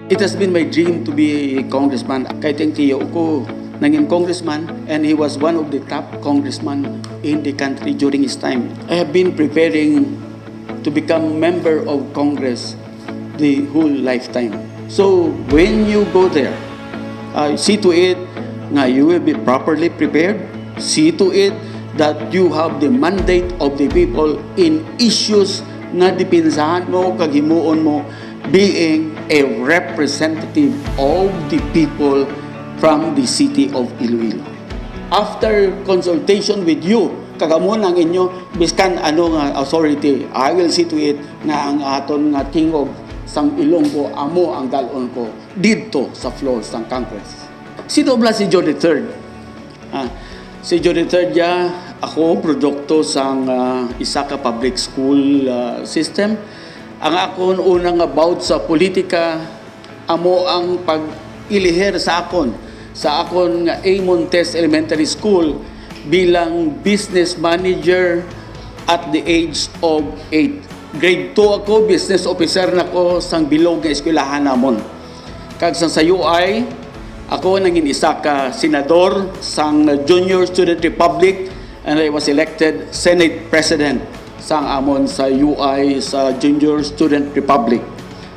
It has been my dream to be a congressman. Kahit ang tiyo ko naging congressman, and he was one of the top congressmen in the country during his time. I have been preparing to become member of Congress the whole lifetime. So when you go there, see to it na you will be properly prepared. See to it that you have the mandate of the people in issues na dipinsahan mo, kagimuon mo, being a representative of the people from the city of Iloilo. After consultation with you, kagamon ang inyo, biskan ano nga authority, I will see to it na ang aton nga tingog sang Ilonggo, amo ang dalon ko dito sa floor sang Congress. Sino ba si Joe III? Si Joe III ya, ako produkto sang isa ka public school system. Ang akon unang about sa politika, amo ang pag-ilihir sa akon nga A. Montes Elementary School bilang business manager at the age of 8. Grade 2 ako, business officer na ko sang bilog nga eskwelahan namon. Kag sa UI, ako naging isa ka senador sang Junior Student Republic, and I was elected Senate President sang amon sa UI sa Junior Student Republic.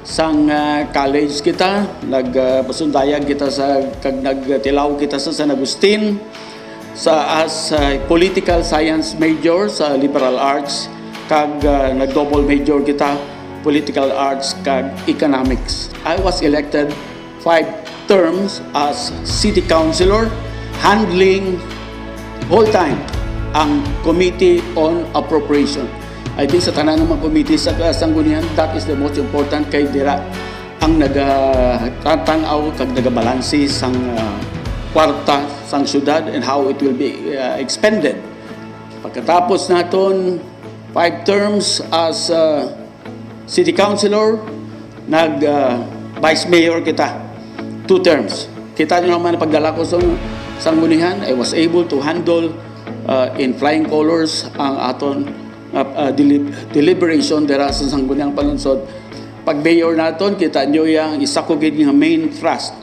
Sang college kita, nagpasundayag kita sa nagtilaw kita sa San Agustin as political science major sa liberal arts, kag nag-double major kita political arts kag economics. I was elected 5 terms as city councilor, handling whole time ang Committee on Appropriation. I think sa tanan ng mga committee sa sanggunian, that is the most important kay dira ang nagatanaw kag nagabalanse sang kwarta sang syudad and how it will be expended. Pagkatapos naton 5 terms as city councilor, vice mayor kita 2 terms. Kita nyo naman pagdala ko sa sanggunian, I was able to handle in flying colors ang aton deliberation dera sa sangguniang palunsod. Pag mayor naton, kita nyo yung isa ko gid nga main thrust.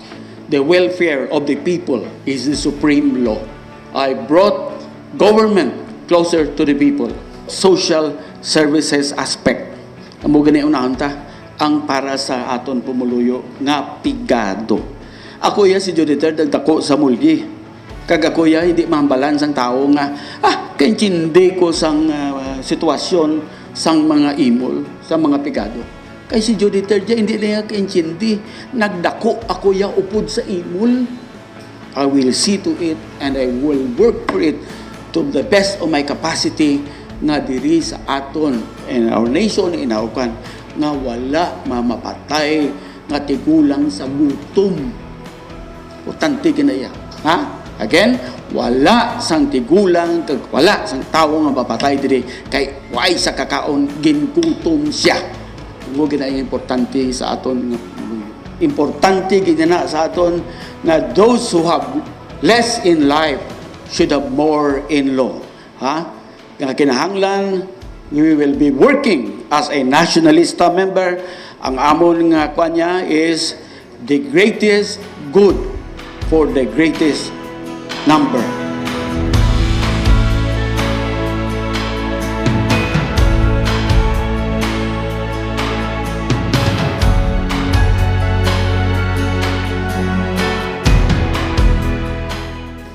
The welfare of the people is the supreme law. I brought government closer to the people. Social services aspect. Amo gani unahon ta ang para sa aton pumuluyo nga pigado. Ako ya si Juditer dagdako sa mulgi. Kag ako ya hindi mahambalan sang tao nga kaintindi ko sang sitwasyon sang mga imol, sang mga pigado. Kay si Juditer ja hindi niya kaintindi, nagdako ako ya upod sa imol. I will see to it and I will work for it to the best of my capacity nga diri sa aton in our nation, in our country, nga wala mamapatay nga tigulang sa gutom. Importante kinaya. Again, wala sang tigulang, wala sang tao nga mapatay diri kay way sa kakaon gingutom siya. Mo ginaya importante sa aton, importante ginana sa aton na those who have less in life should have more in law. Nga kinahanglan, we will be working as a nationalista member. Ang amon nga kanya is the greatest good for the greatest number.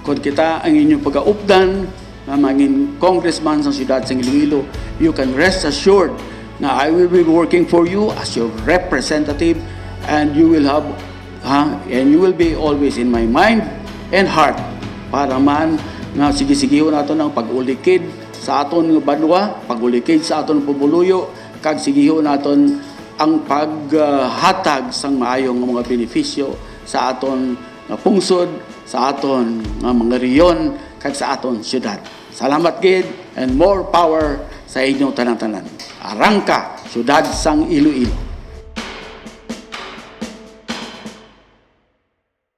Kung kita ang inyong pag-aupdan na maging congressman sa siyudad sa Iloilo, you can rest assured na I will be working for you as your representative, and you will have and you will be always in my mind and heart para man nga sige-sigihon nato ng pag-ulikid sa aton banwa, pag-ulikid sa aton pumuluyo, kag sigihon naton ang paghatag sang maayong mga benepisyo sa aton pungsod, sa aton mga riyon, kag sa aton syudad. Salamat gid and more power sa inyong tanan-tanan. Arangka, syudad sang Iloilo.